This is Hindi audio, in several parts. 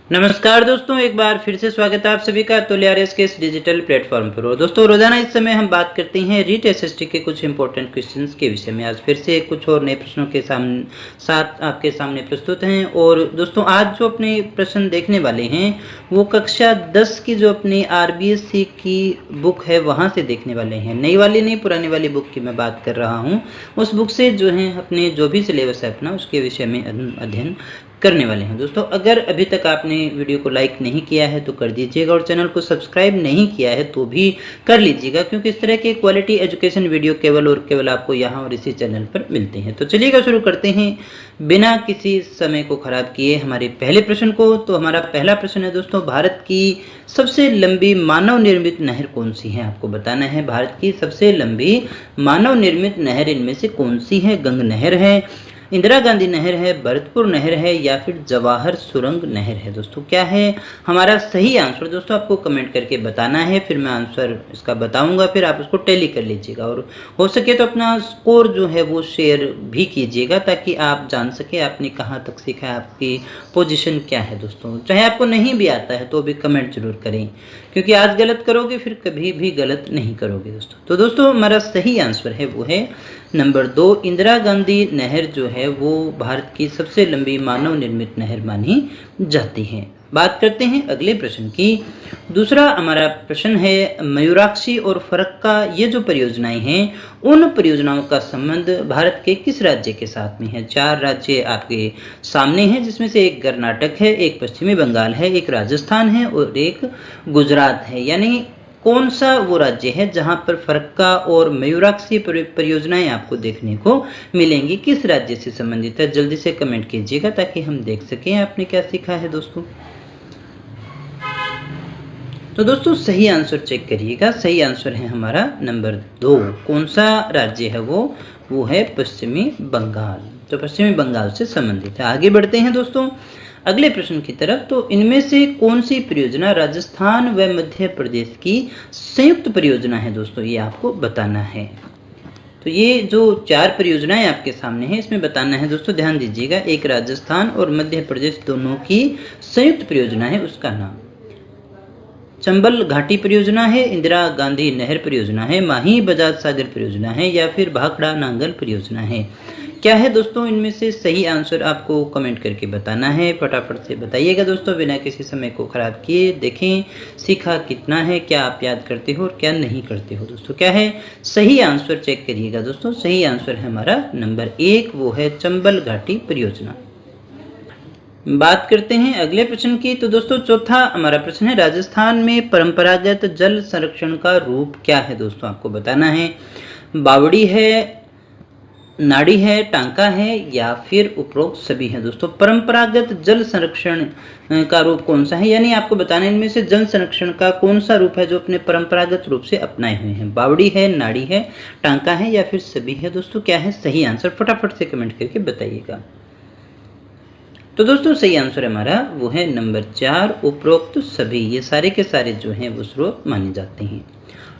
नमस्कार दोस्तों, एक बार फिर से स्वागत है आप सभी का तुल्यारियस के इस डिजिटल प्लेटफॉर्म पर। दोस्तों, रोजाना इस समय हम बात करते हैं रीट एसएसटी के कुछ इंपॉर्टेंट क्वेश्चंस के विषय में। आज फिर से कुछ और नए प्रश्नों के साथ आपके सामने प्रस्तुत हैं। और दोस्तों, आज जो अपने प्रश्न देखने वाले हैं वो कक्षा 10 की जो अपनी आरबीएससी की बुक है वहाँ से देखने वाले हैं। नई वाली नहीं, पुरानी वाली बुक की मैं बात कर रहा हूँ। उस बुक से जो है अपने जो भी सिलेबस है अपना उसके विषय में अध्ययन करने वाले हैं। दोस्तों, अगर अभी तक आपने वीडियो को लाइक नहीं किया है तो कर दीजिएगा, और चैनल को सब्सक्राइब नहीं किया है तो भी कर लीजिएगा, क्योंकि इस तरह के क्वालिटी एजुकेशन वीडियो केवल और केवल आपको यहाँ और इसी चैनल पर मिलते हैं। तो चलिएगा शुरू करते हैं बिना किसी समय को खराब किए हमारे पहले प्रश्न को। तो हमारा पहला प्रश्न है दोस्तों, भारत की सबसे लंबी मानव निर्मित नहर कौन सी है? आपको बताना है भारत की सबसे लंबी मानव निर्मित नहर इनमें से कौन सी है? गंगा नहर है, इंदिरा गांधी नहर है, भरतपुर नहर है, या फिर जवाहर सुरंग नहर है? दोस्तों, क्या है हमारा सही आंसर? दोस्तों, आपको कमेंट करके बताना है, फिर मैं आंसर इसका बताऊंगा, फिर आप उसको टैली कर लीजिएगा। और हो सके तो अपना स्कोर जो है वो शेयर भी कीजिएगा, ताकि आप जान सके आपने कहाँ तक सीखा है, आपकी पोजीशन क्या है। दोस्तों, चाहे आपको नहीं भी आता है तो भी कमेंट जरूर करें, क्योंकि आज गलत करोगे फिर कभी भी गलत नहीं करोगे। दोस्तों, हमारा सही आंसर है वो है नंबर 2, इंदिरा गांधी नहर जो है वो भारत की सबसे लंबी मानव निर्मित नहर मानी जाती है। बात करते हैं अगले प्रश्न की। दूसरा हमारा प्रश्न है, मयूराक्षी और फरक्का ये जो परियोजनाएं हैं उन परियोजनाओं का संबंध भारत के किस राज्य के साथ में है? 4 राज्य आपके सामने हैं, जिसमें से एक कर्नाटक है, एक पश्चिमी बंगाल है, एक राजस्थान है और एक गुजरात है। यानी कौन सा वो राज्य है जहां पर फरक्का और मयूराक्षी परियोजनाएं आपको देखने को मिलेंगी? किस राज्य से संबंधित है? जल्दी से कमेंट कीजिएगा ताकि हम देख सकें आपने क्या सीखा है। दोस्तों, सही आंसर चेक करिएगा। सही आंसर है हमारा नंबर 2। कौन सा राज्य है वो है पश्चिमी बंगाल। तो पश्चिमी बंगाल से संबंधित है। आगे बढ़ते हैं दोस्तों अगले प्रश्न की तरफ। तो इनमें से कौन सी परियोजना राजस्थान व मध्य प्रदेश की संयुक्त परियोजना है? दोस्तों, ये आपको बताना है। तो ये जो 4 परियोजनाएं आपके सामने हैं इसमें बताना है। दोस्तों, ध्यान दीजिएगा, एक राजस्थान और मध्य प्रदेश दोनों की संयुक्त परियोजना है, उसका नाम चंबल घाटी परियोजना है, इंदिरा गांधी नहर परियोजना है, माही बजाज सागर परियोजना है, या फिर भाखड़ा नांगल परियोजना है? क्या है दोस्तों इनमें से सही आंसर? आपको कमेंट करके बताना है। फटाफट से बताइएगा दोस्तों, बिना किसी समय को खराब किए। देखें सीखा कितना है, क्या आप याद करते हो और क्या नहीं करते हो। दोस्तों, क्या है सही आंसर? चेक करिएगा दोस्तों। सही आंसर है हमारा नंबर 1, वो है चंबल घाटी परियोजना। बात करते हैं अगले प्रश्न की। तो दोस्तों, चौथा हमारा प्रश्न है, राजस्थान में परंपरागत जल संरक्षण का रूप क्या है? दोस्तों, आपको बताना है। बावड़ी है, नाड़ी है, टांका है, या फिर उपरोक्त सभी है? दोस्तों, परंपरागत जल संरक्षण का रूप कौन सा है? यानी आपको बताना है इनमें से जल संरक्षण का कौन सा रूप है जो अपने परंपरागत रूप से अपनाए हुए हैं? बावड़ी है, नाड़ी है, टांका है, या फिर सभी है? दोस्तों, क्या है सही आंसर? फटाफट से कमेंट करके बताइएगा। तो दोस्तों, सही आंसर हमारा वो है नंबर 4, उपरोक्त सभी। ये सारे के सारे जो हैं वो स्रोत माने जाते हैं।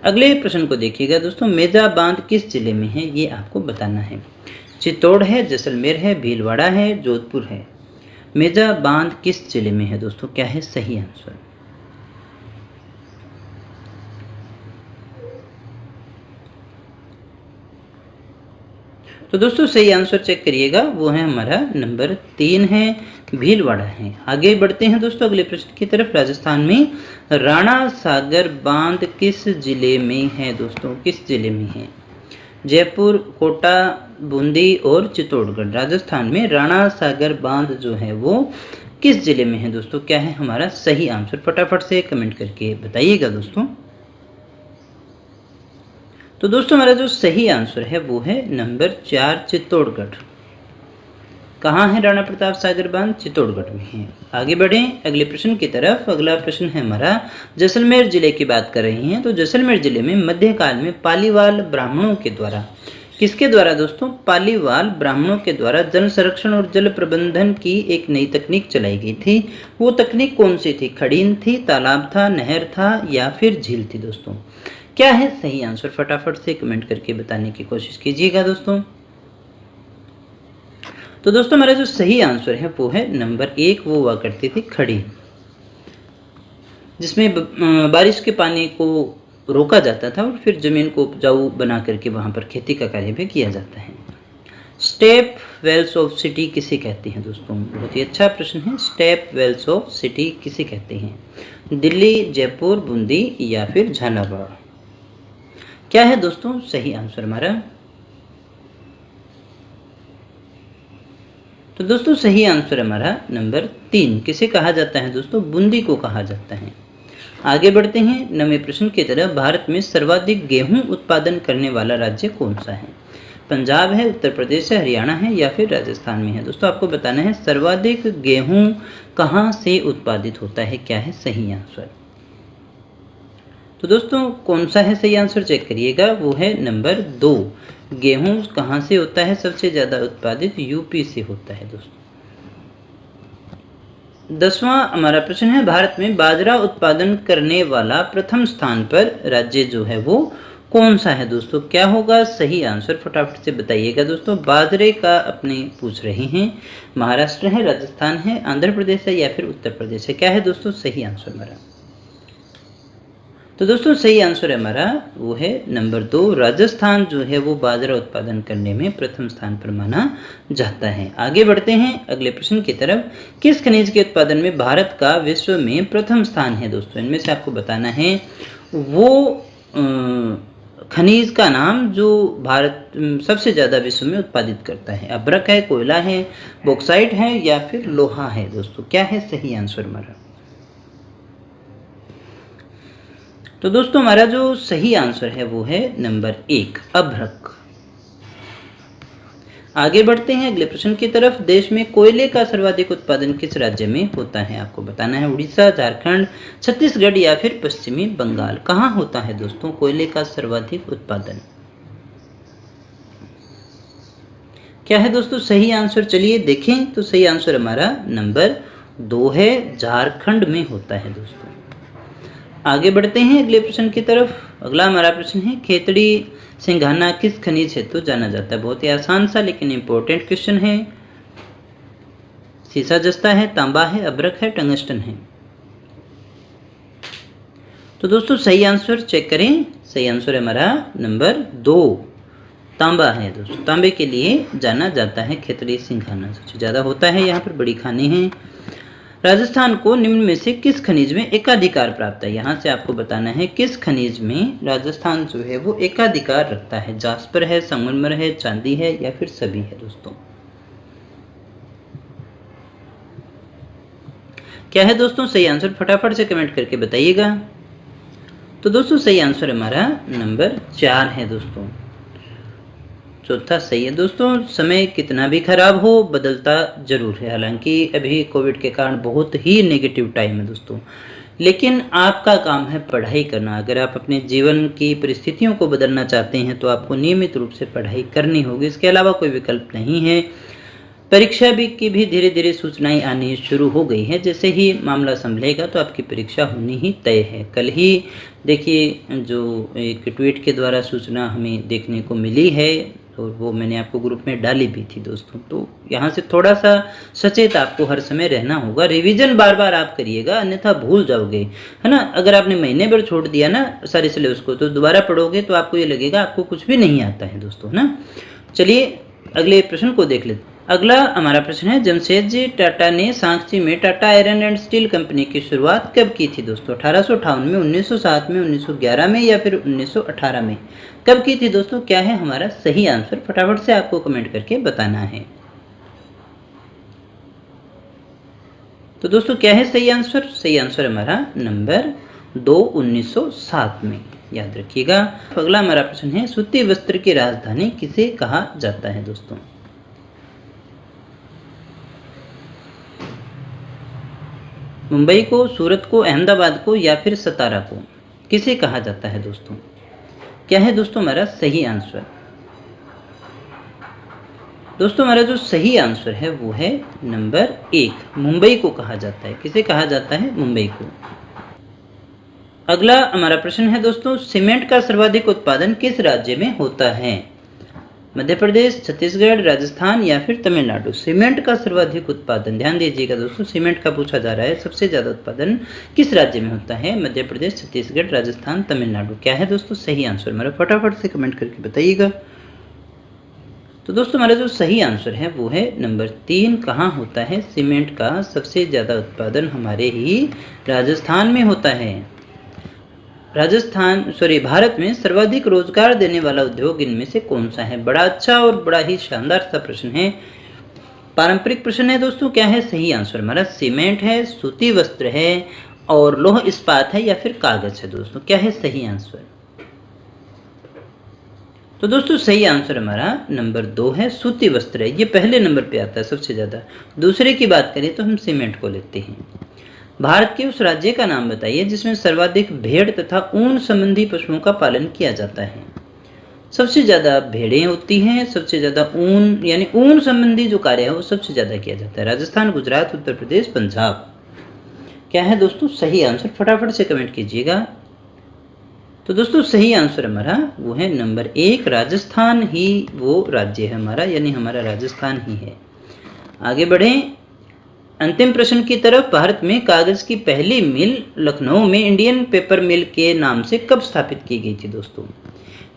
अगले प्रश्न को देखिएगा दोस्तों, मेजा बांध किस जिले में है? ये आपको बताना है। चित्तौड़ है, जैसलमेर है, भीलवाड़ा है, जोधपुर है? मेजा बांध किस जिले में है? दोस्तों, क्या है सही आंसर? तो दोस्तों, सही आंसर चेक करिएगा, वो है हमारा नंबर 3 है, भीलवाड़ा है। आगे बढ़ते हैं दोस्तों अगले प्रश्न की तरफ। राजस्थान में राणा सागर बांध किस जिले में है? दोस्तों, किस जिले में है? जयपुर, कोटा, बूंदी और चित्तौड़गढ़। राजस्थान में राणा सागर बांध जो है वो किस जिले में है? दोस्तों, क्या है हमारा सही आंसर? फटाफट से कमेंट करके बताइएगा दोस्तों। तो दोस्तों, हमारा जो सही आंसर है वो है नंबर 4, चित्तौड़गढ़। कहाँ है राणा प्रताप सागर बांध? चित्तौड़गढ़ में है। आगे बढ़ें अगले प्रश्न की तरफ। अगला प्रश्न है हमारा, जैसलमेर जिले की बात कर रहे हैं। तो जैसलमेर जिले में मध्यकाल में पालीवाल ब्राह्मणों के द्वारा, किसके द्वारा दोस्तों? पालीवाल ब्राह्मणों के द्वारा जल संरक्षण और जल प्रबंधन की एक नई तकनीक चलाई गई थी। वो तकनीक कौन सी थी? खड़ीन थी, तालाब था, नहर था, या फिर झील थी? दोस्तों, क्या है सही आंसर? फटाफट से कमेंट करके बताने की कोशिश कीजिएगा दोस्तों। तो दोस्तों, हमारा जो सही आंसर है वो है नंबर 1, वो हुआ करती थी खड़ी। जिसमें बारिश के पानी को रोका जाता था और फिर ज़मीन को उपजाऊ बना करके वहाँ पर खेती का कार्य भी किया जाता है। स्टेप वेल्स ऑफ सिटी किसे कहते हैं दोस्तों? बहुत ही अच्छा प्रश्न है। स्टेप वेल्स ऑफ सिटी किसे कहते हैं? दिल्ली, जयपुर, बूंदी या फिर झालावाड़? क्या है दोस्तों सही आंसर हमारा? तो दोस्तों सही आंसर हमारा नंबर 3। किसे कहा जाता है दोस्तों? बूंदी को कहा जाता है। आगे बढ़ते हैं 9वें प्रश्न की तरफ। भारत में सर्वाधिक गेहूं उत्पादन करने वाला राज्य कौन सा है? पंजाब है, उत्तर प्रदेश है, हरियाणा है या फिर राजस्थान में है? दोस्तों आपको बताना है सर्वाधिक गेहूं कहाँ से उत्पादित होता है, क्या है सही आंसर? तो दोस्तों कौन सा है सही आंसर चेक करिएगा, वो है नंबर 2। गेहूं कहाँ से होता है सबसे ज्यादा उत्पादित? यूपी से होता है दोस्तों। 10वां हमारा प्रश्न है, भारत में बाजरा उत्पादन करने वाला प्रथम स्थान पर राज्य जो है वो कौन सा है दोस्तों? क्या होगा सही आंसर? फटाफट से बताइएगा दोस्तों। बाजरे का अपने पूछ रहे हैं। महाराष्ट्र है, राजस्थान है, आंध्र प्रदेश है या फिर उत्तर प्रदेश है? क्या है दोस्तों सही आंसर हमारा? तो दोस्तों सही आंसर हमारा वो है नंबर 2। राजस्थान जो है वो बाजरा उत्पादन करने में प्रथम स्थान पर माना जाता है। आगे बढ़ते हैं अगले प्रश्न की तरफ। किस खनिज के उत्पादन में भारत का विश्व में प्रथम स्थान है दोस्तों? इनमें से आपको बताना है वो खनिज का नाम जो भारत सबसे ज्यादा विश्व में उत्पादित करता है। अभ्रक है, कोयला है, बॉक्साइट है या फिर लोहा है दोस्तों? क्या है सही आंसर हमारा? तो दोस्तों हमारा जो सही आंसर है वो है नंबर 1 अभ्रक। आगे बढ़ते हैं अगले प्रश्न की तरफ। देश में कोयले का सर्वाधिक उत्पादन किस राज्य में होता है? आपको बताना है उड़ीसा, झारखंड, छत्तीसगढ़ या फिर पश्चिमी बंगाल? कहाँ होता है दोस्तों कोयले का सर्वाधिक उत्पादन? क्या है दोस्तों सही आंसर? चलिए देखें तो सही आंसर हमारा नंबर 2 है, झारखंड में होता है दोस्तों। आगे बढ़ते हैं अगले प्रश्न की तरफ। अगला हमारा प्रश्न है, खेतड़ी सिंघाना किस खनिज हेतु जाना जाता है? बहुत ही आसान सा लेकिन इंपॉर्टेंट क्वेश्चन है। सीसा जस्ता है, तांबा है, अभ्रक है, टंगस्टन है? तो दोस्तों सही आंसर चेक करें। सही आंसर हमारा नंबर 2 तांबा है दोस्तों। तांबे के लिए जाना जाता है खेतड़ी सिंघाना, सबसे ज्यादा होता है यहाँ पर, बड़ी खानें हैं। राजस्थान को निम्न में से किस खनिज में एकाधिकार प्राप्त है? यहाँ से आपको बताना है किस खनिज में राजस्थान जो है वो एकाधिकार रखता है। जास्पर है, संगमरमर है, चांदी है या फिर सभी है दोस्तों? क्या है दोस्तों सही आंसर? फटाफट से कमेंट करके बताइएगा। तो दोस्तों सही आंसर हमारा नंबर 4 है दोस्तों। चौथा सही है दोस्तों। समय कितना भी खराब हो बदलता जरूर है। हालांकि अभी कोविड के कारण बहुत ही नेगेटिव टाइम है दोस्तों, लेकिन आपका काम है पढ़ाई करना। अगर आप अपने जीवन की परिस्थितियों को बदलना चाहते हैं तो आपको नियमित रूप से पढ़ाई करनी होगी, इसके अलावा कोई विकल्प नहीं है। परीक्षा की भी धीरे धीरे सूचनाएं आनी शुरू हो गई है। जैसे ही मामला संभलेगा तो आपकी परीक्षा होनी ही तय है। कल ही देखिए जो एक ट्वीट के द्वारा सूचना हमें देखने को मिली है और वो मैंने आपको ग्रुप में डाली भी थी दोस्तों। तो यहाँ से थोड़ा सा सचेत आपको हर समय रहना होगा। रिवीजन बार बार आप करिएगा, अन्यथा भूल जाओगे, है ना। अगर आपने महीने भर छोड़ दिया ना सारे सिलेबस को, तो दोबारा पढ़ोगे तो आपको ये लगेगा आपको कुछ भी नहीं आता है दोस्तों, है ना। चलिए अगले प्रश्न को देख लेते। अगला हमारा प्रश्न है, जमशेदजी टाटा ने सांची में Tata iron and steel company की शुरुआत कब की थी दोस्तों? 1858 में, 1907 में, 1911 में या फिर 1918 में? कब की थी दोस्तों? क्या है हमारा सही आंसर? फटाफट से आपको कमेंट करके बताना है। तो दोस्तों क्या है सही आंसर? सही आंसर हमारा नंबर 2 1907 में, याद रखिएगा। अगला हमारा प्रश्न है, सूती वस्त्र की राजधानी किसे कहा जाता है दोस्तों? मुंबई को, सूरत को, अहमदाबाद को या फिर सतारा को? किसे कहा जाता है दोस्तों? क्या है दोस्तों हमारा सही आंसर? दोस्तों हमारा जो सही आंसर है वो है नंबर 1, मुंबई को कहा जाता है। किसे कहा जाता है? मुंबई को। अगला हमारा प्रश्न है दोस्तों, सीमेंट का सर्वाधिक उत्पादन किस राज्य में होता है? मध्य प्रदेश, छत्तीसगढ़, राजस्थान या फिर तमिलनाडु। सीमेंट का सर्वाधिक उत्पादन, ध्यान दीजिएगा दोस्तों, सीमेंट का पूछा जा रहा है, सबसे ज्यादा उत्पादन किस राज्य में होता है? मध्य प्रदेश, छत्तीसगढ़, राजस्थान, तमिलनाडु। क्या है दोस्तों सही आंसर? मेरा फटाफट से कमेंट करके बताइएगा। तो दोस्तों हमारा जो सही आंसर है वो है नंबर 3। कहाँ होता है सीमेंट का सबसे ज़्यादा उत्पादन? हमारे ही राजस्थान में होता है। भारत में सर्वाधिक रोजगार देने वाला उद्योग इनमें से कौन सा है? बड़ा अच्छा और बड़ा ही शानदार सा प्रश्न है, पारंपरिक प्रश्न है दोस्तों। क्या है सही आंसर? हमारा सीमेंट है, सूती वस्त्र है और लौह इस्पात है या फिर कागज है दोस्तों। क्या है सही आंसर? तो दोस्तों सही आंसर हमारा नंबर 2 है, सूती वस्त्र है। ये पहले नंबर पे आता है सबसे ज्यादा। दूसरे की बात करें तो हम सीमेंट को लेते हैं। भारत के उस राज्य का नाम बताइए जिसमें सर्वाधिक भेड़ तथा ऊन संबंधी पशुओं का पालन किया जाता है। सबसे ज्यादा भेड़ें होती हैं, सबसे ज्यादा ऊन यानी ऊन संबंधी जो कार्य है वो सबसे ज्यादा किया जाता है। राजस्थान, गुजरात, उत्तर प्रदेश, पंजाब। क्या है दोस्तों सही आंसर? फटाफट से कमेंट कीजिएगा। तो दोस्तों सही आंसर हमारा वो है नंबर 1, राजस्थान ही वो राज्य है हमारा, यानी हमारा राजस्थान ही है। आगे बढ़ें अंतिम प्रश्न की तरफ। भारत में कागज की पहली मिल लखनऊ में इंडियन पेपर मिल के नाम से कब स्थापित की गई थी दोस्तों?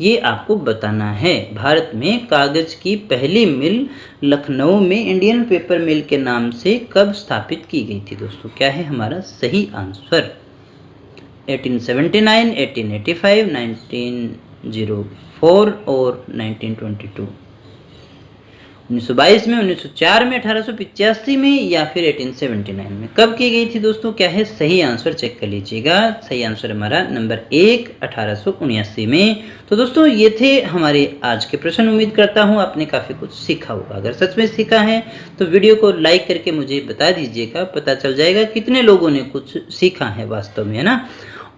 ये आपको बताना है। भारत में कागज की पहली मिल लखनऊ में इंडियन पेपर मिल के नाम से कब स्थापित की गई थी दोस्तों? क्या है हमारा सही आंसर? 1879, 1885, 1904 और 1922। 1922 में, 1904 में, 1885 में या फिर 1879 में कब की गई थी दोस्तों? क्या है सही आंसर? चेक कर लीजिएगा। सही आंसर हमारा नंबर 1, 1879 में। तो दोस्तों ये थे हमारे आज के प्रश्न। उम्मीद करता हूँ आपने काफ़ी कुछ सीखा होगा। अगर सच में सीखा है तो वीडियो को लाइक करके मुझे बता दीजिएगा, पता चल जाएगा कितने लोगों ने कुछ सीखा है वास्तव में, है ना।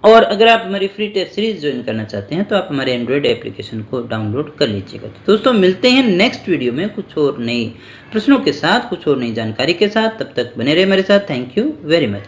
और अगर आप हमारी फ्री टेस्ट सीरीज ज्वाइन करना चाहते हैं तो आप हमारे एंड्रॉयड एप्लीकेशन को डाउनलोड कर लीजिएगा। तो दोस्तों मिलते हैं नेक्स्ट वीडियो में कुछ और नई प्रश्नों के साथ, कुछ और नई जानकारी के साथ। तब तक बने रहे हमारे साथ। Thank you very much.